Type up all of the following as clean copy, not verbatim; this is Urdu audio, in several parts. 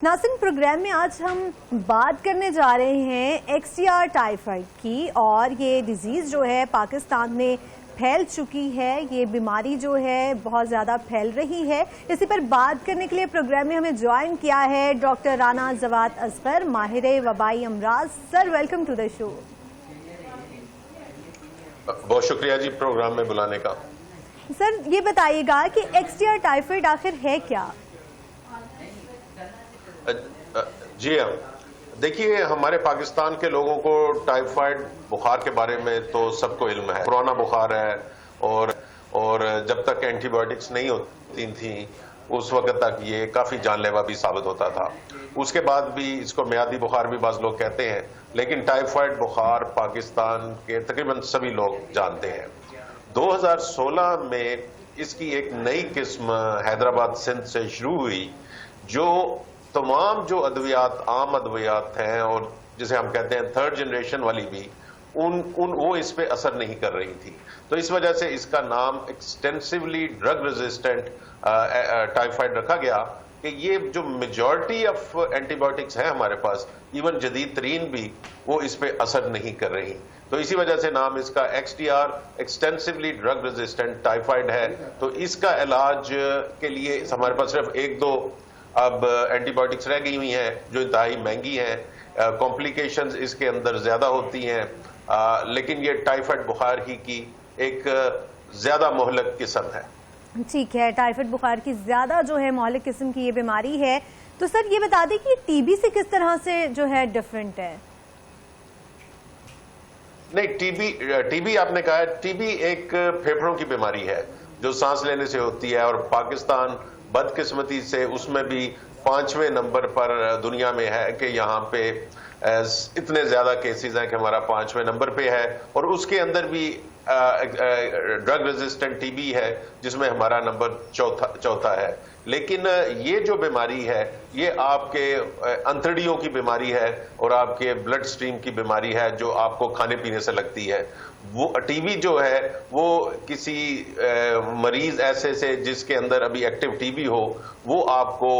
ناظرین، پروگرام میں آج ہم بات کرنے جا رہے ہیں XDR ٹائیفائڈ کی، اور یہ ڈیزیز جو ہے پاکستان میں پھیل چکی ہے. یہ بیماری جو ہے بہت زیادہ پھیل رہی ہے. اسی پر بات کرنے کے لیے پروگرام میں ہمیں جوائن کیا ہے ڈاکٹر رانا زواد اصغر، ماہر وبائی امراض. سر، ویلکم ٹو دا شو. بہت شکریہ جی پروگرام میں بلانے کا. سر، یہ بتائیے گا کہ XDR ٹائیفائڈ آخر ہے کیا؟ جی ہاں، دیکھیے ہمارے پاکستان کے لوگوں کو ٹائیفائڈ بخار کے بارے میں تو سب کو علم ہے. کورونا بخار ہے اور جب تک اینٹی بایوٹکس نہیں ہوتی تھیں اس وقت تک یہ کافی جان لیوا بھی ثابت ہوتا تھا. اس کے بعد بھی اس کو میادی بخار بھی بعض لوگ کہتے ہیں، لیکن ٹائیفائڈ بخار پاکستان کے تقریباً سبھی لوگ جانتے ہیں. 2016 میں اس کی ایک نئی قسم حیدرآباد سندھ سے شروع ہوئی، جو تمام جو ادویات عام ادویات ہیں اور جسے ہم کہتے ہیں تھرڈ جنریشن والی بھی وہ اس پہ اثر نہیں کر رہی تھی. تو اس وجہ سے اس کا نام ایکسٹینسولی ڈرگ ریزسٹنٹ ٹائیفائڈ رکھا گیا کہ یہ جو میجورٹی آف اینٹی بایوٹکس ہیں ہمارے پاس، ایون جدید ترین بھی، وہ اس پہ اثر نہیں کر رہی. تو اسی وجہ سے نام اس کا XDR extensively drug resistant typhoid ہے. تو اس کا علاج کے لیے ہمارے پاس صرف ایک دو اب اینٹی بایوٹکس رہ گئی ہوئی ہیں جو انتہائی مہنگی ہیں. کمپلیکیشنز اس کے اندر زیادہ ہوتی ہیں، لیکن یہ ٹائیفائڈ بخار ہی کی ایک زیادہ مہلک قسم ہے. ٹھیک ہے، ٹائیفائڈ بخار کی زیادہ جو ہے مہلک قسم کی یہ بیماری ہے. تو سر یہ بتا دیں کہ ٹی بی سے کس طرح سے جو ہے ڈیفرنٹ ہے؟ نہیں، ٹی بی آپ نے کہا ہے، ٹی بی ایک پھیپھڑوں کی بیماری ہے جو سانس لینے سے ہوتی ہے، اور پاکستان بدقسمتی سے اس میں بھی 5ویں نمبر پر دنیا میں ہے کہ یہاں پہ اتنے زیادہ کیسز ہیں کہ ہمارا 5ویں نمبر پہ ہے. اور اس کے اندر بھی ڈرگ ریزسٹنٹ ٹی بی ہے جس میں ہمارا نمبر چوتھا ہے. لیکن یہ جو بیماری ہے یہ آپ کے انتڑیوں کی بیماری ہے اور آپ کے بلڈ سٹریم کی بیماری ہے جو آپ کو کھانے پینے سے لگتی ہے. وہ ٹی بی جو ہے وہ کسی مریض ایسے سے جس کے اندر ابھی ایکٹیو ٹی بی ہو وہ آپ کو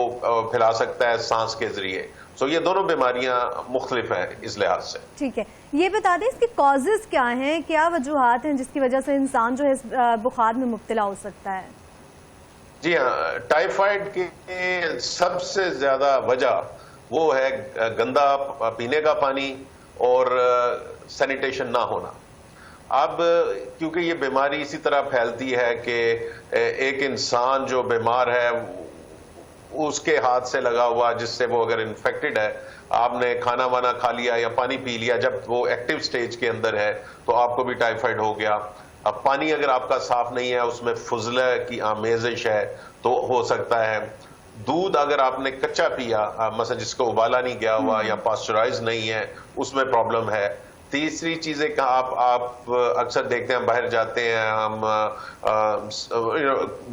پھیلا سکتا ہے سانس کے ذریعے. سو یہ دونوں بیماریاں مختلف ہیں اس لحاظ سے. ٹھیک ہے، یہ بتا دیں اس کی کازز کیا ہیں، کیا وجوہات ہیں جس کی وجہ سے انسان جو ہے اس بخار میں مبتلا ہو سکتا ہے؟ جی ہاں، ٹائیفائڈ کی سب سے زیادہ وجہ وہ ہے گندا پینے کا پانی اور سینیٹیشن نہ ہونا. اب کیونکہ یہ بیماری اسی طرح پھیلتی ہے کہ ایک انسان جو بیمار ہے اس کے ہاتھ سے لگا ہوا، جس سے وہ اگر انفیکٹڈ ہے، آپ نے کھانا وانا کھا لیا یا پانی پی لیا جب وہ ایکٹیو سٹیج کے اندر ہے تو آپ کو بھی ٹائیفائڈ ہو گیا. اب پانی اگر آپ کا صاف نہیں ہے، اس میں فضلہ کی آمیزش ہے تو ہو سکتا ہے. دودھ اگر آپ نے کچا پیا، مثلا جس کو ابالا نہیں گیا ہوا یا پاسچرائز نہیں ہے، اس میں پرابلم ہے. تیسری چیز ہے کہ آپ اکثر دیکھتے ہیں باہر جاتے ہیں، ہم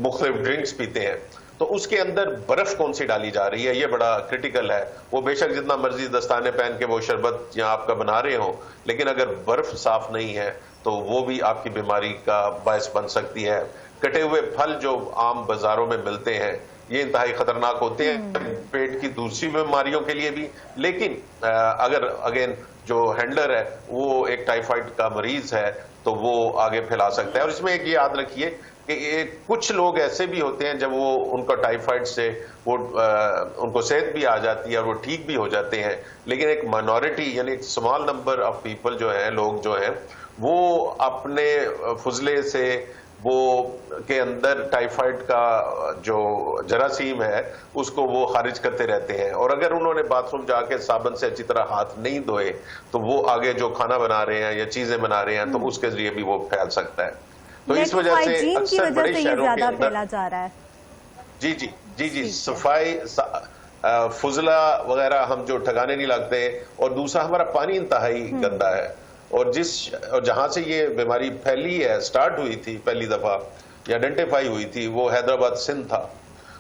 مختلف ڈرنکس پیتے ہیں تو اس کے اندر برف کون سی ڈالی جا رہی ہے، یہ بڑا کرٹیکل ہے. وہ بے شک جتنا مرضی دستانے پہن کے وہ شربت یا آپ کا بنا رہے ہوں، لیکن اگر برف صاف نہیں ہے تو وہ بھی آپ کی بیماری کا باعث بن سکتی ہے. کٹے ہوئے پھل جو عام بازاروں میں ملتے ہیں یہ انتہائی خطرناک ہوتے ہیں پیٹ کی دوسری بیماریوں کے لیے بھی. لیکن اگر اگین جو ہینڈلر ہے وہ ایک ٹائیفائڈ کا مریض ہے تو وہ آگے پھیلا سکتا ہے. اور اس میں ایک یاد رکھیے کہ کچھ لوگ ایسے بھی ہوتے ہیں جب وہ ان کا ٹائیفائڈ سے وہ ان کو صحت بھی آ جاتی ہے اور وہ ٹھیک بھی ہو جاتے ہیں، لیکن ایک مائنورٹی یعنی ایک اسمال نمبر آف پیپل جو ہیں، لوگ جو ہیں، وہ اپنے فضلے سے وہ کے اندر ٹائیفائڈ کا جو جراثیم ہے اس کو وہ خارج کرتے رہتے ہیں. اور اگر انہوں نے باتھ روم جا کے صابن سے اچھی طرح ہاتھ نہیں دھوئے تو وہ آگے جو کھانا بنا رہے ہیں یا چیزیں بنا رہے ہیں تو اس کے ذریعے بھی وہ پھیل سکتا ہے. تو اس وجہ سے اکثر بڑے شہروں کے اندر جی صفائی فضلہ وغیرہ ہم جو ٹھکانے نہیں لگتے. اور دوسرا ہمارا پانی انتہائی گندا ہے. اور جہاں سے یہ بیماری پھیلی ہے، سٹارٹ ہوئی تھی پہلی دفعہ یا آئیڈینٹیفائی ہوئی تھی، وہ حیدرآباد سندھ تھا.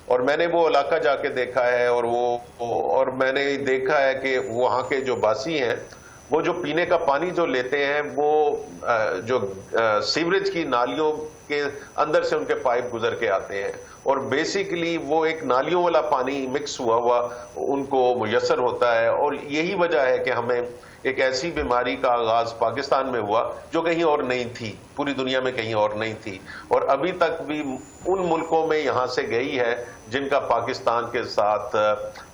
اور میں نے وہ علاقہ جا کے دیکھا ہے اور میں نے دیکھا ہے کہ وہاں کے جو باسی ہیں وہ جو پینے کا پانی جو لیتے ہیں وہ جو سیوریج کی نالیوں کے اندر سے ان کے پائپ گزر کے آتے ہیں، اور بیسیکلی وہ ایک نالیوں والا پانی مکس ہوا ان کو میسر ہوتا ہے، اور یہی وجہ ہے کہ ہمیں ایک ایسی بیماری کا آغاز پاکستان میں ہوا جو کہیں اور نہیں تھی، پوری دنیا میں کہیں اور نہیں تھی، اور ابھی تک بھی ان ملکوں میں یہاں سے گئی ہے جن کا پاکستان کے ساتھ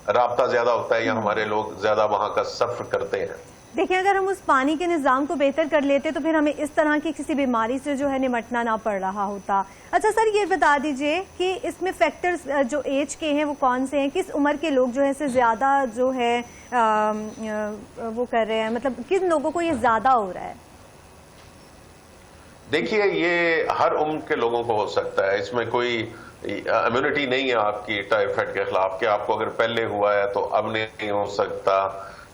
رابطہ زیادہ ہوتا ہے یا ہمارے لوگ زیادہ وہاں کا سفر کرتے ہیں۔ دیکھیں، اگر ہم اس پانی کے نظام کو بہتر کر لیتے تو پھر ہمیں اس طرح کی کسی بیماری سے جو ہے نمٹنا نہ پڑ رہا ہوتا۔ اچھا سر، یہ بتا دیجئے کہ اس میں فیکٹرز جو ایج کے ہیں وہ کون سے ہیں؟ کس عمر کے لوگ جو ہے سے زیادہ جو ہے وہ کر رہے ہیں، مطلب کن لوگوں کو یہ زیادہ ہو رہا ہے؟ دیکھیے، یہ ہر عمر کے لوگوں کو ہو سکتا ہے، اس میں کوئی امیونٹی نہیں ہے آپ کی ٹائیفائڈ کے خلاف کہ آپ کو اگر پہلے ہوا ہے تو اب نہیں ہو سکتا،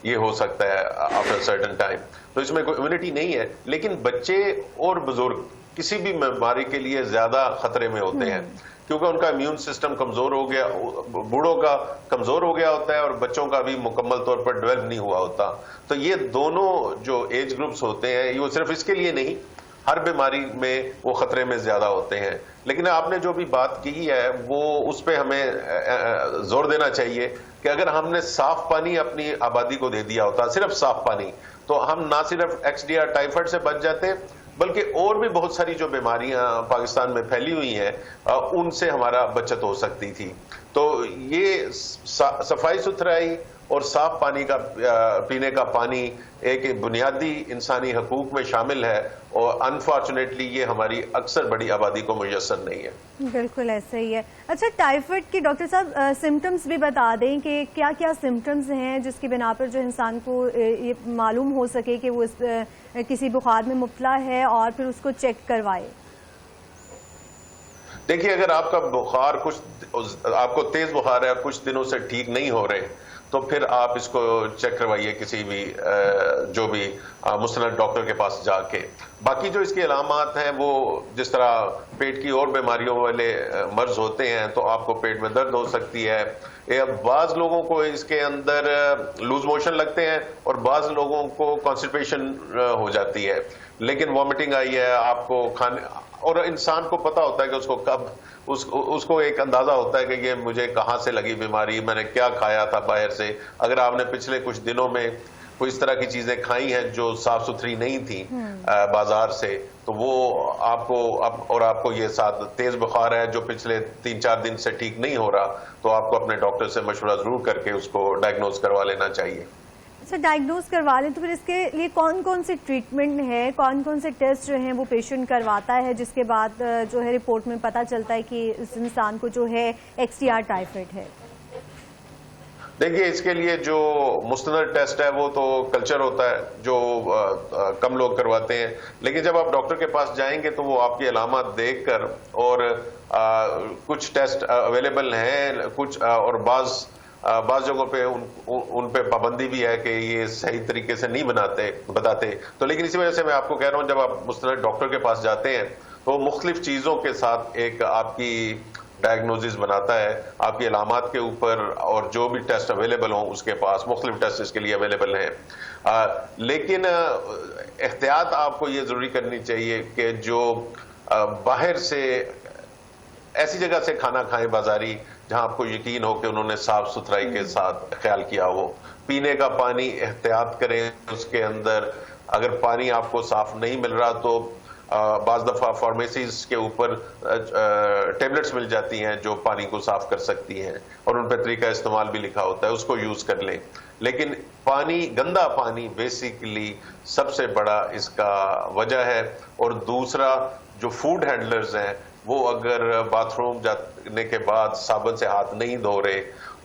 یہ ہو سکتا ہے آفٹر سرٹن ٹائم، تو اس میں کوئی امیونٹی نہیں ہے۔ لیکن بچے اور بزرگ کسی بھی بیماری کے لیے زیادہ خطرے میں ہوتے ہیں کیونکہ ان کا امیون سسٹم کمزور ہو گیا، بوڑھوں کا کمزور ہو گیا ہوتا ہے اور بچوں کا بھی مکمل طور پر ڈیولپ نہیں ہوا ہوتا۔ تو یہ دونوں جو ایج گروپس ہوتے ہیں یہ صرف اس کے لیے نہیں، ہر بیماری میں وہ خطرے میں زیادہ ہوتے ہیں۔ لیکن آپ نے جو بھی بات کی ہے وہ اس پہ ہمیں زور دینا چاہیے کہ اگر ہم نے صاف پانی اپنی آبادی کو دے دیا ہوتا، صرف صاف پانی، تو ہم نہ صرف XDR ٹائیفائڈ سے بچ جاتے بلکہ اور بھی بہت ساری جو بیماریاں پاکستان میں پھیلی ہوئی ہیں ان سے ہمارا بچت ہو سکتی تھی۔ تو یہ صفائی ستھرائی اور صاف پانی کا پینے کا پانی ایک بنیادی انسانی حقوق میں شامل ہے، اور انفارچونیٹلی یہ ہماری اکثر بڑی آبادی کو میسر نہیں ہے۔ بالکل ایسا ہی ہے۔ اچھا، ٹائیفائڈ کی ڈاکٹر صاحب سمٹمز بھی بتا دیں کہ کیا کیا سمٹمز ہیں جس کی بنا پر جو انسان کو یہ معلوم ہو سکے کہ وہ کسی بخار میں مبتلا ہے اور پھر اس کو چیک کروائے۔ دیکھیے، اگر آپ کا بخار آپ کو تیز بخار ہے اور کچھ دنوں سے ٹھیک نہیں ہو رہے تو پھر آپ اس کو چیک کروائیے کسی بھی جو بھی مستند ڈاکٹر کے پاس جا کے۔ باقی جو اس کی علامات ہیں وہ جس طرح پیٹ کی اور بیماریوں والے مرض ہوتے ہیں تو آپ کو پیٹ میں درد ہو سکتی ہے، بعض لوگوں کو اس کے اندر لوز موشن لگتے ہیں اور بعض لوگوں کو کانسٹیپیشن ہو جاتی ہے، لیکن وامٹنگ آئی ہے آپ کو کھانے، اور انسان کو پتا ہوتا ہے کہ اس کو کب اس کو ایک اندازہ ہوتا ہے کہ یہ مجھے کہاں سے لگی بیماری، میں نے کیا کھایا تھا باہر سے۔ اگر آپ نے پچھلے کچھ دنوں میں کوئی اس طرح کی چیزیں کھائی ہیں جو صاف ستھری نہیں تھی بازار سے، تو وہ آپ کو اور آپ کو یہ ساتھ تیز بخار ہے جو پچھلے 3-4 دن سے ٹھیک نہیں ہو رہا، تو آپ کو اپنے ڈاکٹر سے مشورہ ضرور کر کے اس کو ڈائگنوز کروا لینا چاہیے۔ اچھا، ڈائگنوز کروا لیں تو پھر اس کے لیے کون کون سی ٹریٹمنٹ ہے، کون کون سے ٹیسٹ جو ہیں وہ پیشنٹ کرواتا ہے جس کے بعد جو ہے رپورٹ میں پتہ چلتا ہے کہ اس انسان کو جو ہے XDR ٹائیفائڈ ہے؟ دیکھیے، اس کے لیے جو مستند ٹیسٹ ہے وہ تو کلچر ہوتا ہے جو کم لوگ کرواتے ہیں، لیکن جب آپ ڈاکٹر کے پاس جائیں گے تو وہ آپ کی علامات دیکھ کر، اور کچھ ٹیسٹ اویلیبل ہیں کچھ، اور بعض جگہوں پہ ان پہ پابندی بھی ہے کہ یہ صحیح طریقے سے نہیں بتاتے، تو لیکن اسی وجہ سے میں آپ کو کہہ رہا ہوں جب آپ مستند ڈاکٹر کے پاس جاتے ہیں تو مختلف چیزوں کے ساتھ ایک آپ کی ڈائگنوزز بناتا ہے آپ کی علامات کے اوپر، اور جو بھی ٹیسٹ اویلیبل ہوں اس کے پاس مختلف ٹیسٹ اس کے لیے اویلیبل ہیں۔ لیکن احتیاط آپ کو یہ ضروری کرنی چاہیے کہ جو باہر سے ایسی جگہ سے کھانا کھائیں بازاری جہاں آپ کو یقین ہو کہ انہوں نے صاف ستھرائی کے ساتھ خیال کیا ہو۔ پینے کا پانی احتیاط کریں، اس کے اندر اگر پانی آپ کو صاف نہیں مل رہا تو بعض دفعہ فارمیسیز کے اوپر ٹیبلٹس مل جاتی ہیں جو پانی کو صاف کر سکتی ہیں، اور ان پہ طریقہ استعمال بھی لکھا ہوتا ہے، اس کو یوز کر لیں۔ لیکن گندا پانی بیسیکلی سب سے بڑا اس کا وجہ ہے۔ اور دوسرا، جو فوڈ ہینڈلرز ہیں وہ اگر باتھ روم جانے کے بعد صابن سے ہاتھ نہیں دھو رہے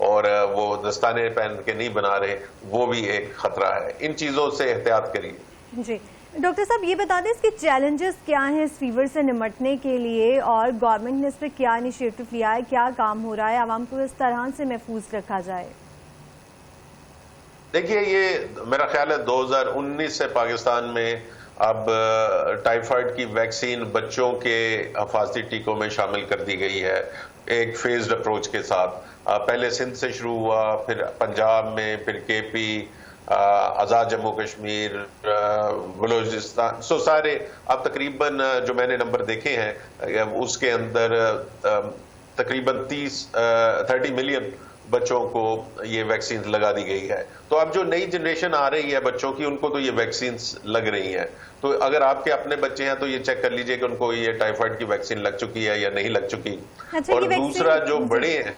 اور وہ دستانے پہن کے نہیں بنا رہے، وہ بھی ایک خطرہ ہے۔ ان چیزوں سے احتیاط کریے۔ جی ڈاکٹر صاحب، یہ بتا دیں اس کے چیلنجز کیا ہیں اس فیور سے نمٹنے کے لیے، اور گورنمنٹ نے اس پہ کیا انیشیٹو لیا ہے، کیا کام ہو رہا ہے عوام کو اس طرح سے محفوظ رکھا جائے؟ دیکھیے، یہ میرا خیال ہے 2019 سے پاکستان میں اب ٹائیفائڈ کی ویکسین بچوں کے حفاظتی ٹیکوں میں شامل کر دی گئی ہے ایک فیزڈ اپروچ کے ساتھ۔ پہلے سندھ سے شروع ہوا، پھر پنجاب میں، پھر KP، آزاد جموں کشمیر، بلوچستان، سارے اب تقریباً جو میں نے نمبر دیکھے ہیں اس کے اندر تقریباً 30 ملین بچوں کو یہ ویکسین لگا دی گئی ہے. تو اب جو نئی جنریشن آ رہی ہے بچوں کی، ان کو تو یہ ویکسینز لگ رہی ہیں. تو اگر آپ کے اپنے بچے ہیں تو یہ چیک کر لیجئے کہ ان کو یہ ٹائیفائڈ کی ویکسین لگ چکی ہے یا نہیں لگ چکی. اور دوسرا جو بڑے ہیں،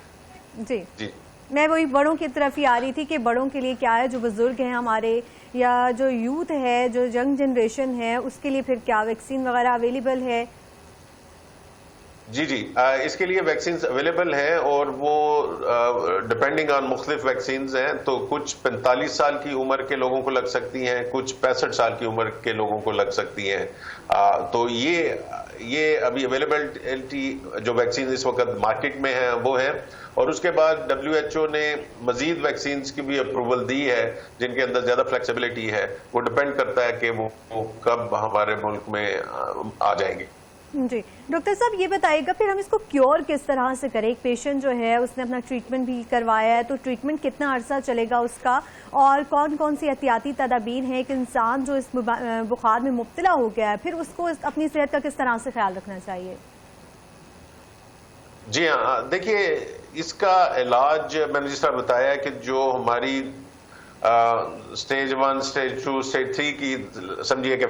جی میں وہی بڑوں کی طرف ہی آ رہی تھی کہ بڑوں کے لیے کیا ہے، جو بزرگ ہیں ہمارے یا جو یوتھ ہے، جو ینگ جنریشن ہے، اس کے لیے پھر کیا ویکسین وغیرہ اویلیبل ہے؟ جی اس کے لیے ویکسینز اویلیبل ہیں، اور وہ ڈپینڈنگ آن مختلف ویکسینز ہیں. تو کچھ 45 سال کی عمر کے لوگوں کو لگ سکتی ہیں، کچھ 65 سال کی عمر کے لوگوں کو لگ سکتی ہیں. تو یہ ابھی اویلیبلٹی جو ویکسین اس وقت مارکیٹ میں ہیں وہ ہیں. اور اس کے بعد WHO نے مزید ویکسینز کی بھی اپروول دی ہے جن کے اندر زیادہ فلیکسیبلٹی ہے. وہ ڈپینڈ کرتا ہے کہ وہ کب ہمارے ملک میں آ جائیں گے. جی ڈاکٹر صاحب یہ بتائیے گا پھر ہم اس کو کیور کس طرح سے کریں؟ ایک پیشنٹ جو ہے اس نے اپنا ٹریٹمنٹ بھی کروایا ہے، تو ٹریٹمنٹ کتنا عرصہ چلے گا اس کا، اور کون کون سی احتیاطی تدابیر ہیں؟ ایک انسان جو اس بخار میں مبتلا ہو گیا ہے، پھر اس کو اپنی صحت کا کس طرح سے خیال رکھنا چاہیے؟ جی ہاں، دیکھیے اس کا علاج میں نے جس طرح بتایا ہے کہ جو ہماری سٹیج 1 سٹیج 2 سٹیج 3 کی سمجھیے کہ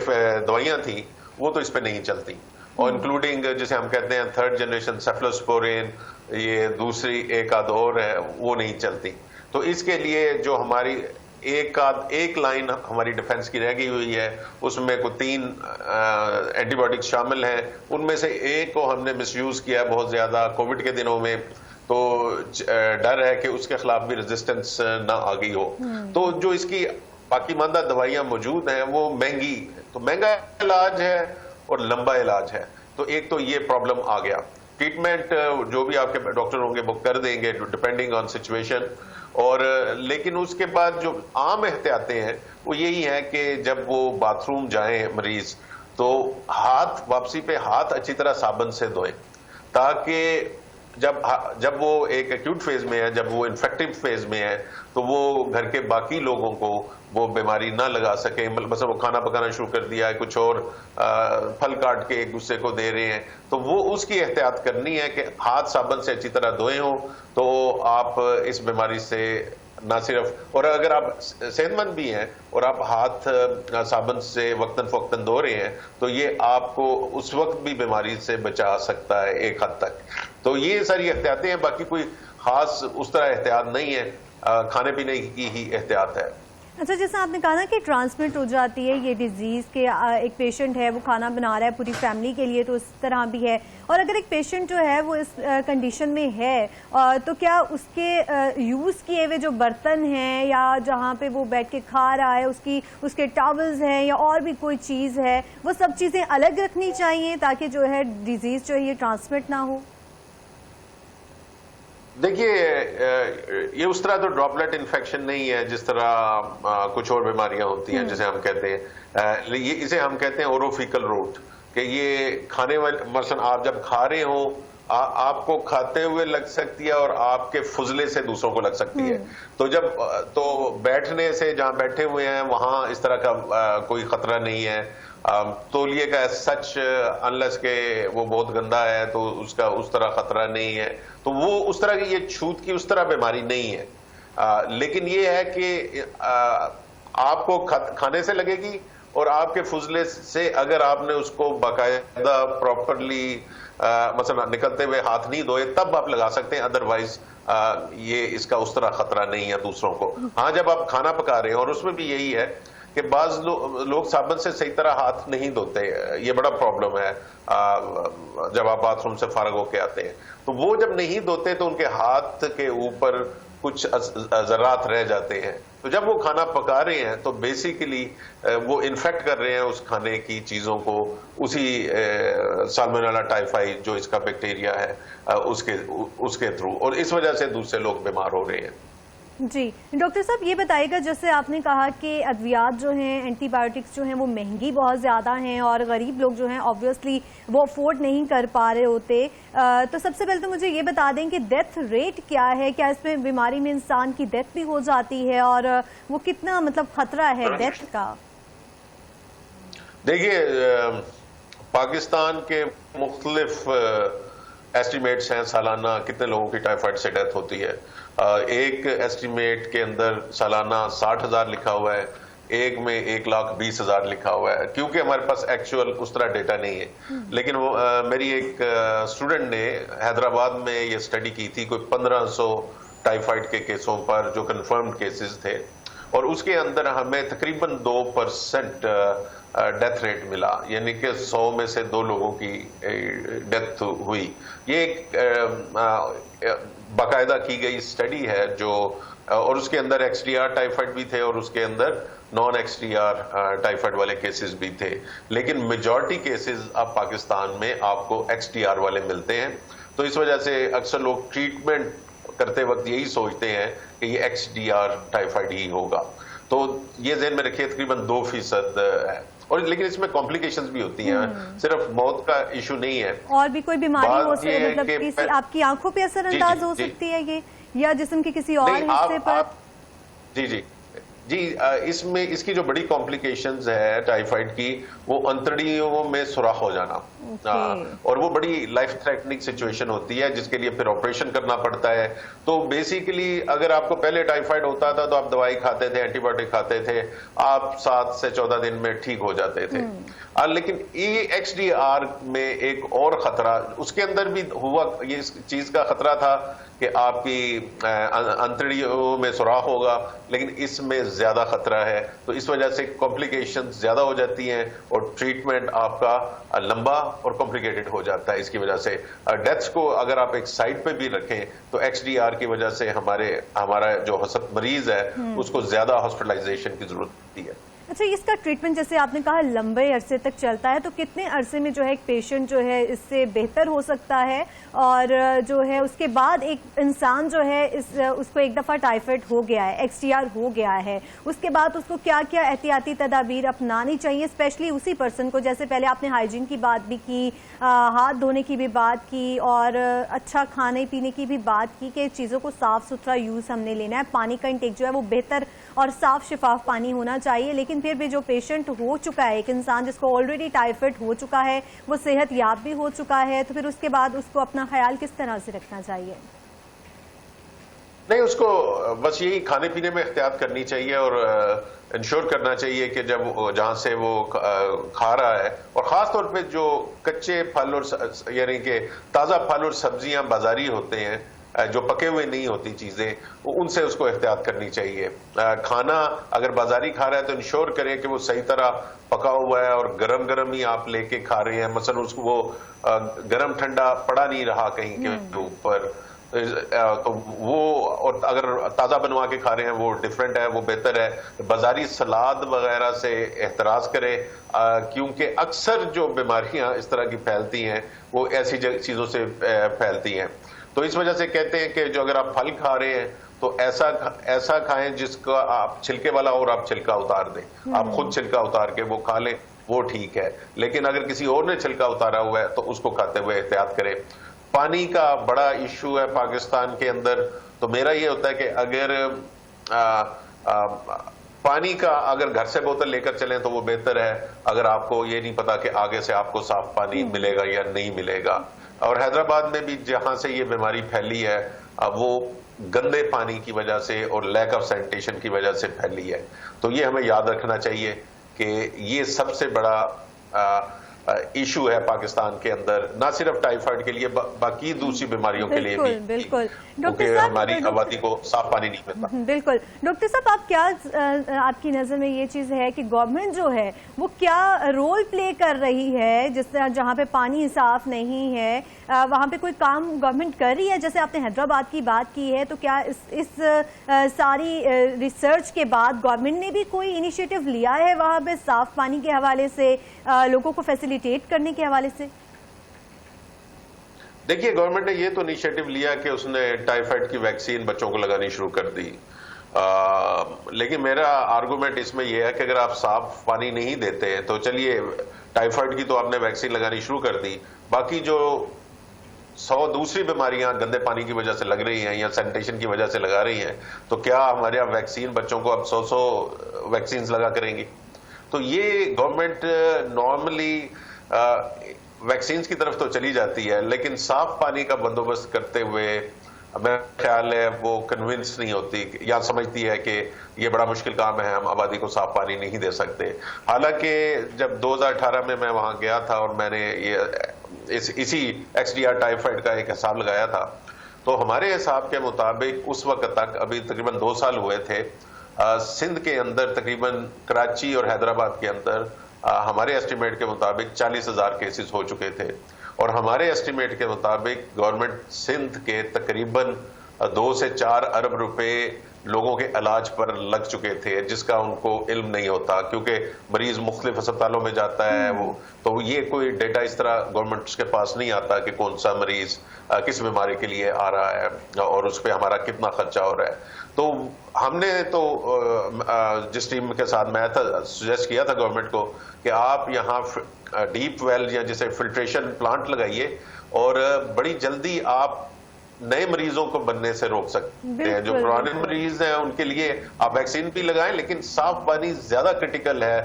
دوائیاں تھیں وہ تو اس پہ نہیں چلتی، اور انکلوڈنگ جسے ہم کہتے ہیں 3rd جنریشن سیفلوسپورین، یہ دوسری ایک آدھ اور ہے، وہ نہیں چلتی. تو اس کے لیے جو ہماری ایک لائن ہماری ڈیفنس کی رہ گئی ہوئی ہے، اس میں کوئی 3 اینٹی بائیوٹکس شامل ہیں. ان میں سے ایک کو ہم نے مس یوز کیا بہت زیادہ کووڈ کے دنوں میں، تو ڈر ہے کہ اس کے خلاف بھی ریزسٹنس نہ آ گئی ہو. تو جو اس کی باقی ماندہ دوائیاں موجود ہیں وہ مہنگی، تو مہنگا علاج ہے اور لمبا علاج ہے. تو ایک تو یہ پرابلم آ گیا. ٹریٹمنٹ جو بھی آپ کے ڈاکٹر ہوں گے وہ کر دیں گے ڈیپینڈنگ آن سچویشن. اور لیکن اس کے بعد جو عام احتیاطیں ہیں وہ یہی ہے کہ جب وہ باتھ روم جائیں مریض، تو واپسی پہ ہاتھ اچھی طرح صابن سے دھوئیں، تاکہ جب وہ ایک ایکیوٹ فیز میں ہے، جب وہ انفیکٹو فیز میں ہے، تو وہ گھر کے باقی لوگوں کو وہ بیماری نہ لگا سکیں. مثلا وہ کھانا پکانا شروع کر دیا ہے، کچھ اور پھل کاٹ کے ایک دوسرے کو دے رہے ہیں، تو وہ اس کی احتیاط کرنی ہے کہ ہاتھ صابن سے اچھی طرح دھوئے ہوں، تو آپ اس بیماری سے نہ صرف، اور اگر آپ صحت مند بھی ہیں اور آپ ہاتھ صابن سے وقتاً فوقتاً دھو رہے ہیں، تو یہ آپ کو اس وقت بھی بیماری سے بچا سکتا ہے ایک حد تک. تو یہ ساری احتیاطیں ہیں، باقی کوئی خاص اس طرح احتیاط نہیں ہے، کھانے پینے کی ہی احتیاط ہے. اچھا، جیسے آپ نے کہا نا کہ ٹرانسمٹ ہو جاتی ہے یہ ڈیزیز، کہ ایک پیشنٹ ہے وہ کھانا بنا رہا ہے پوری فیملی کے لیے، تو اس طرح بھی ہے. اور اگر ایک پیشنٹ جو ہے وہ اس کنڈیشن میں ہے، تو کیا اس کے یوز کیے ہوئے جو برتن ہیں یا جہاں پہ وہ بیٹھ کے کھا رہا ہے اس کے ٹاولز ہیں یا اور بھی کوئی چیز ہے، وہ سب چیزیں الگ رکھنی چاہیے تاکہ جو ہے ڈیزیز جو ہے یہ ٹرانسمٹ نہ ہو؟ دیکھیے یہ اس طرح تو ڈراپلیٹ انفیکشن نہیں ہے جس طرح کچھ اور بیماریاں ہوتی ہیں جسے ہم کہتے ہیں، اسے ہم کہتے ہیں اوروفیکل روٹ، کہ یہ کھانے والے مثلا آپ جب کھا رہے ہوں آپ کو کھاتے ہوئے لگ سکتی ہے اور آپ کے فضلے سے دوسروں کو لگ سکتی ہے. تو بیٹھنے سے جہاں بیٹھے ہوئے ہیں وہاں اس طرح کا کوئی خطرہ نہیں ہے. تولیے کا سچ انلیس کہ وہ بہت گندا ہے تو اس کا اس طرح خطرہ نہیں ہے. تو وہ اس طرح کی یہ چھوت کی اس طرح بیماری نہیں ہے. لیکن یہ ہے کہ آپ کو کھانے سے لگے گی، اور آپ کے فضلے سے اگر آپ نے اس کو باقاعدہ پراپرلی مثلا نکلتے ہوئے ہاتھ نہیں دھوئے تب آپ لگا سکتے ہیں، ادروائز یہ اس کا اس طرح خطرہ نہیں ہے دوسروں کو. ہاں جب آپ کھانا پکا رہے ہیں، اور اس میں بھی یہی ہے کہ بعض لوگ صابن سے صحیح طرح ہاتھ نہیں دھوتے، یہ بڑا پرابلم ہے. جب آپ باتھ روم سے فارغ ہو کے آتے ہیں تو وہ جب نہیں دھوتے تو ان کے ہاتھ کے اوپر کچھ ذرات رہ جاتے ہیں. تو جب وہ کھانا پکا رہے ہیں تو بیسیکلی وہ انفیکٹ کر رہے ہیں اس کھانے کی چیزوں کو، اسی سالمونیلا ٹائیفائی جو اس کا بیکٹیریا ہے اس کے تھرو، اور اس وجہ سے دوسرے لوگ بیمار ہو رہے ہیں. جی ڈاکٹر صاحب یہ بتائیے گا، جیسے آپ نے کہا کہ ادویات جو ہیں، اینٹی بایوٹکس جو ہیں وہ مہنگی بہت زیادہ ہیں اور غریب لوگ جو ہیں آبویسلی وہ افورڈ نہیں کر پا رہے ہوتے، تو سب سے پہلے تو مجھے یہ بتا دیں کہ ڈیتھ ریٹ کیا ہے، کیا اس میں بیماری میں انسان کی ڈیتھ بھی ہو جاتی ہے اور وہ کتنا مطلب خطرہ ہے ڈیتھ کا؟ دیکھیے پاکستان کے مختلف ایسٹیمیٹس ہیں سالانہ کتنے لوگوں کی ٹائیفائڈ سے ڈیتھ ہوتی ہے. ایک ایسٹیمیٹ کے اندر سالانہ 60,000 لکھا ہوا ہے، ایک میں 1,20,000 لکھا ہوا ہے، کیونکہ ہمارے پاس ایکچوئل اس طرح ڈیٹا نہیں ہے. لیکن میری ایک اسٹوڈنٹ نے حیدرآباد میں یہ اسٹڈی کی تھی کوئی 1500 ٹائیفائڈ کے کیسوں پر جو کنفرمڈ کیسز تھے، اور اس کے اندر ہمیں تقریباً 2% ڈیتھ ریٹ ملا، یعنی کہ 100 میں سے 2 لوگوں کی ڈیتھ ہوئی. یہ ایک باقاعدہ کی گئی اسٹڈی ہے جو، اور اس کے اندر ایکس ڈی آر ٹائیفائڈ بھی تھے اور اس کے اندر non X D R typhoid والے کیسز بھی تھے. لیکن میجورٹی کیسز اب پاکستان میں آپ کو ایکس ڈی آر والے ملتے ہیں، تو اس وجہ سے اکثر لوگ ٹریٹمنٹ کرتے وقت یہی سوچتے ہیں کہ یہ ایکس ڈی آر ٹائیفائڈ ہی ہوگا. تو یہ ذہن میں رکھیے تقریباً 2% ہے. اور لیکن اس میں کمپلیکیشنز بھی ہوتی ہیں، صرف موت کا ایشو نہیں ہے، اور بھی کوئی بیماری ہو سکتی ہے، مطلب آپ کی آنکھوں پہ اثر انداز ہو سکتی ہے یہ، یا جسم کے کسی اور حصے پر؟ جی اس میں اس کی جو بڑی کمپلیکیشنز ہے ٹائیفائڈ کی، وہ انتڑیوں میں سوراخ ہو جانا، اور وہ بڑی لائف تھریٹننگ سچویشن ہوتی ہے جس کے لیے پھر آپریشن کرنا پڑتا ہے. تو بیسیکلی اگر آپ کو پہلے ٹائیفائڈ ہوتا تھا تو آپ دوائی کھاتے تھے، اینٹی بایوٹک کھاتے تھے، آپ 7 سے 14 دن میں ٹھیک ہو جاتے تھے. لیکن ایکس ڈی آر میں ایک اور خطرہ اس کے اندر بھی ہوا، یہ اس چیز کا خطرہ تھا کہ آپ کی انتڑیوں میں سوراخ ہوگا، لیکن اس میں زیادہ خطرہ ہے. تو اس وجہ سے کمپلیکیشن زیادہ ہو جاتی ہیں اور ٹریٹمنٹ آپ کا لمبا اور کمپلیکیٹڈ ہو جاتا ہے. اس کی وجہ سے ڈیتھس کو اگر آپ ایک سائڈ پہ بھی رکھیں تو ایکس ڈی آر کی وجہ سے ہمارا جو مریض ہے اس کو زیادہ ہاسپٹلائزیشن کی ضرورت ہوتی ہے. اچھا، اس کا ٹریٹمنٹ جیسے آپ نے کہا لمبے عرصے تک چلتا ہے، تو کتنے عرصے میں جو ہے ایک پیشنٹ جو ہے اس سے بہتر ہو سکتا ہے، اور جو ہے اس کے بعد ایک انسان جو ہے اس کو ایک دفعہ ٹائیفائڈ ہو گیا ہے، ایکس ڈی آر ہو گیا ہے، اس کے بعد اس کو کیا کیا احتیاطی تدابیر اپنانی چاہیے، اسپیشلی اسی پرسن کو؟ جیسے پہلے آپ نے ہائیجین کی بات بھی کی، ہاتھ دھونے کی بھی بات کی، اور اچھا کھانے پینے کی بھی بات کی کہ چیزوں کو صاف ستھرا یوز ہم نے لینا ہے، پانی کا انٹیک جو ہے وہ بہتر اور صاف شفاف پانی ہونا چاہیے. لیکن پھر بھی جو پیشنٹ ہو چکا ہے، ایک انسان جس کو آلریڈی ٹائیفائڈ ہو چکا ہے، وہ صحت یاب بھی ہو چکا ہے، تو پھر اس کے بعد اس کو اپنا خیال کس طرح سے رکھنا چاہیے؟ نہیں، اس کو بس یہی کھانے پینے میں احتیاط کرنی چاہیے اور انشور کرنا چاہیے کہ جب جہاں سے وہ کھا رہا ہے، اور خاص طور پہ جو کچے پھل اور یعنی کہ تازہ پھل اور سبزیاں بازاری ہوتے ہیں، جو پکے ہوئے نہیں ہوتی چیزیں، ان سے اس کو احتیاط کرنی چاہیے. کھانا اگر بازاری کھا رہا ہے تو انشور کریں کہ وہ صحیح طرح پکا ہوا ہے اور گرم گرم ہی آپ لے کے کھا رہے ہیں. مثلا اس کو وہ گرم ٹھنڈا پڑا نہیں رہا کہیں کے اوپر، تو وہ، اور اگر تازہ بنوا کے کھا رہے ہیں وہ ڈیفرنٹ ہے، وہ بہتر ہے. بازاری سلاد وغیرہ سے احتراز کریں، کیونکہ اکثر جو بیماریاں اس طرح کی پھیلتی ہیں وہ ایسی چیزوں سے پھیلتی ہیں. تو اس وجہ سے کہتے ہیں کہ جو اگر آپ پھل کھا رہے ہیں تو ایسا کھائیں جس کا آپ چھلکے والا اور آپ چھلکا اتار دیں، آپ خود چھلکا اتار کے وہ کھا لیں، وہ ٹھیک ہے. لیکن اگر کسی اور نے چھلکا اتارا ہوا ہے تو اس کو کھاتے ہوئے احتیاط کریں. پانی کا بڑا ایشو ہے پاکستان کے اندر، تو میرا یہ ہوتا ہے کہ اگر پانی کا اگر گھر سے بوتل لے کر چلیں تو وہ بہتر ہے، اگر آپ کو یہ نہیں پتا کہ آگے سے آپ کو صاف پانی ملے گا یا نہیں ملے گا. اور حیدرآباد میں بھی جہاں سے یہ بیماری پھیلی ہے وہ گندے پانی کی وجہ سے اور لیک آف سینیٹیشن کی وجہ سے پھیلی ہے. تو یہ ہمیں یاد رکھنا چاہیے کہ یہ سب سے بڑا ایشو ہے پاکستان کے اندر، نہ صرف ٹائیفائڈ کے لیے، باقی دوسری بیماریوں کے لیے بھی، بالکل کیونکہ ہماری آبادی کو صاف پانی نہیں ملتا. بالکل. ڈاکٹر صاحب، آپ کی نظر میں یہ چیز ہے کہ گورنمنٹ جو ہے وہ کیا رول پلے کر رہی ہے، جس طرح جہاں پہ پانی صاف نہیں ہے وہاں پہ کوئی کام گورنمنٹ کر رہی ہے؟ جیسے آپ نے حیدرآباد کی بات کی ہے، تو کیا اس ساری ریسرچ کے بعد گورنمنٹ نے بھی کوئی انیشیٹو لیا ہے وہاں پہ صاف پانی کے حوالے سے، لوگوں کو فیسیلیٹیٹ کرنے کے حوالے سے؟ دیکھیے، گورنمنٹ نے یہ تو انیشیٹو لیا کہ اس نے ٹائیفائڈ کی ویکسین بچوں کو لگانی شروع کر دی. لیکن میرا آرگومنٹ اس میں یہ ہے کہ اگر آپ صاف پانی نہیں دیتے تو چلیے ٹائیفائڈ کی تو آپ نے ویکسین لگانی شروع کر دی، باقی جو 100 دوسری بیماریاں گندے پانی کی وجہ سے لگ رہی ہیں یا سینیٹیشن کی وجہ سے لگا رہی ہیں، تو کیا ہمارے یہاں ویکسین بچوں کو اب 100 ویکسینز لگا کریں گی؟ تو یہ گورنمنٹ نارملی ویکسینز کی طرف تو چلی جاتی ہے، لیکن صاف پانی کا بندوبست کرتے ہوئے میرا خیال ہے وہ کنونس نہیں ہوتی یا سمجھتی ہے کہ یہ بڑا مشکل کام ہے، ہم آبادی کو صاف پانی نہیں دے سکتے۔ حالانکہ جب 2018 میں وہاں گیا تھا اور میں نے اسی XDR ٹائیفائڈ کا ایک حساب لگایا تھا، تو ہمارے حساب کے مطابق اس وقت تک، ابھی تقریباً 2 سال ہوئے تھے، سندھ کے اندر تقریباً کراچی اور حیدرآباد کے اندر ہمارے ایسٹیمیٹ کے مطابق 40,000 کیسز ہو چکے تھے، اور ہمارے ایسٹیمیٹ کے مطابق گورنمنٹ سندھ کے تقریباً 2 سے 4 ارب روپے لوگوں کے علاج پر لگ چکے تھے، جس کا ان کو علم نہیں ہوتا، کیونکہ مریض مختلف ہسپتالوں میں جاتا ہے، تو یہ کوئی ڈیٹا اس طرح گورنمنٹ کے پاس نہیں آتا کہ کون سا مریض کس بیماری کے لیے آ رہا ہے اور اس پہ ہمارا کتنا خرچہ ہو رہا ہے۔ تو ہم نے تو جس ٹیم کے ساتھ میں تھا سجیسٹ کیا تھا گورنمنٹ کو کہ آپ یہاں ڈیپ ویل یا جسے فلٹریشن پلانٹ لگائیے، اور بڑی جلدی آپ نئے مریضوں کو بننے سے روک سکتے ہیں۔ جو پرانے مریض ہیں ان کے لیے آپ ویکسین بھی لگائیں، لیکن صاف پانی زیادہ کرٹیکل ہے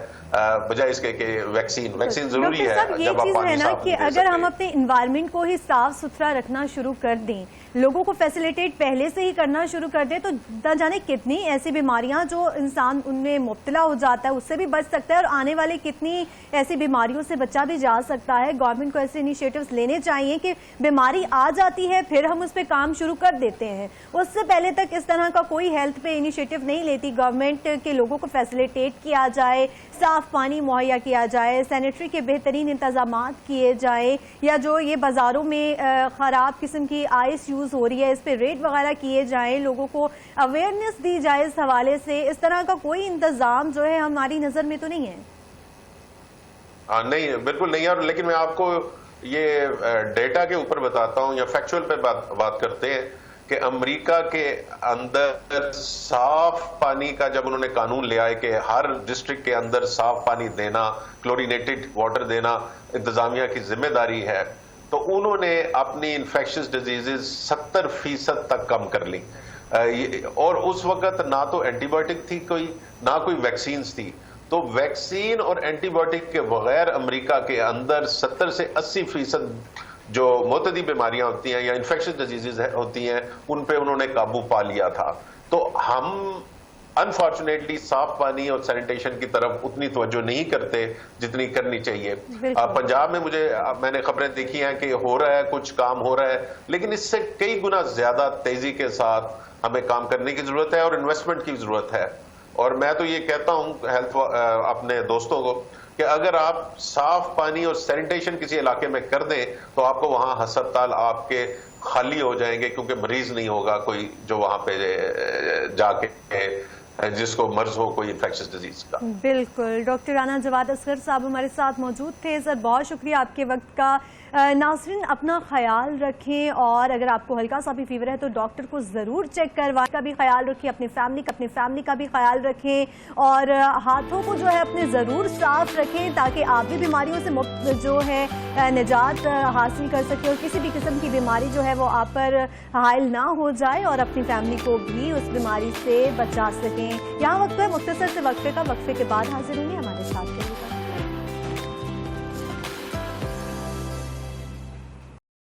بجائے اس کے کہ ویکسین ضروری ہے جب آپ پانی صاف نہیں دے سکتے۔ اگر ہم اپنے انوائرمنٹ کو ہی صاف ستھرا رکھنا شروع کر دیں، لوگوں کو فیسیلیٹیٹ پہلے سے ہی کرنا شروع کر دیں، تو نہ جانے کتنی ایسی بیماریاں جو انسان ان میں مبتلا ہو جاتا ہے اس سے بھی بچ سکتا ہے، اور آنے والے کتنی ایسی بیماریوں سے بچا بھی جا سکتا ہے۔ گورنمنٹ کو ایسے انیشیٹوز لینے چاہیے کہ بیماری آ جاتی ہے پھر ہم اس پہ کام شروع کر دیتے ہیں، اس سے پہلے تک اس طرح کا کوئی ہیلتھ پہ انیشیٹو نہیں لیتی گورنمنٹ کہ لوگوں کو فیسیلیٹیٹ کیا جائے، صاف پانی مہیا کیا جائے، سینیٹری کے بہترین انتظامات کیے جائیں، یا جو یہ بازاروں میں خراب قسم کی آئس یوز ہو رہی ہے اس پہ ریٹ وغیرہ کیے جائیں، لوگوں کو اویئرنیس دی جائے اس حوالے سے۔ اس طرح کا کوئی انتظام جو ہے ہماری نظر میں تو نہیں ہے۔ نہیں، بالکل نہیں ہے، لیکن میں آپ کو یہ ڈیٹا کے اوپر بتاتا ہوں یا فیکچول پہ بات کرتے ہیں کہ امریکہ کے اندر صاف پانی کا جب انہوں نے قانون لیا ہے کہ ہر ڈسٹرکٹ کے اندر صاف پانی دینا، کلورینیٹڈ واٹر دینا انتظامیہ کی ذمہ داری ہے، تو انہوں نے اپنی انفیکشس ڈیزیزز 70% تک کم کر لی، اور اس وقت نہ تو اینٹی بایوٹک تھی کوئی، نہ کوئی ویکسینز تھی۔ تو ویکسین اور اینٹی بایوٹک کے بغیر امریکہ کے اندر 70 سے 80% جو معتدی بیماریاں ہوتی ہیں یا انفیکشس ڈیزیزز ہوتی ہیں ان پہ انہوں نے قابو پا لیا تھا۔ تو ہم انفارچونیٹلی صاف پانی اور سینیٹیشن کی طرف اتنی توجہ نہیں کرتے جتنی کرنی چاہیے۔ پنجاب میں میں نے خبریں دیکھی ہیں کہ ہو رہا ہے، کچھ کام ہو رہا ہے، لیکن اس سے کئی گنا زیادہ تیزی کے ساتھ ہمیں کام کرنے کی ضرورت ہے اور انویسٹمنٹ کی ضرورت ہے۔ اور میں تو یہ کہتا ہوں اپنے دوستوں کو کہ اگر آپ صاف پانی اور سینیٹیشن کسی علاقے میں کر دیں تو آپ کو وہاں ہسپتال آپ کے خالی ہو جائیں گے، کیونکہ مریض نہیں ہوگا کوئی جو وہاں پہ جا کے جس کو مرض ہو کوئی انفیکشس ڈیزیز کا۔ بالکل، ڈاکٹر رانا جواد اصغر صاحب ہمارے ساتھ موجود تھے۔ سر بہت شکریہ آپ کے وقت کا۔ ناظرین اپنا خیال رکھیں، اور اگر آپ کو ہلکا سا بھی فیور ہے تو ڈاکٹر کو ضرور چیک کروانے کا بھی خیال رکھیں، اپنی فیملی کا بھی خیال رکھیں، اور ہاتھوں کو جو ہے اپنے ضرور صاف رکھیں تاکہ آپ بھی بیماریوں سے جو ہے نجات حاصل کر سکیں، اور کسی بھی قسم کی بیماری جو ہے وہ آپ پر حائل نہ ہو جائے، اور اپنی فیملی کو بھی اس بیماری سے بچا سکیں۔ یہاں وقت ہے مختصر سے وقفے کا، وقفے کے بعد حاضر ہوں گے ہمارے ساتھ۔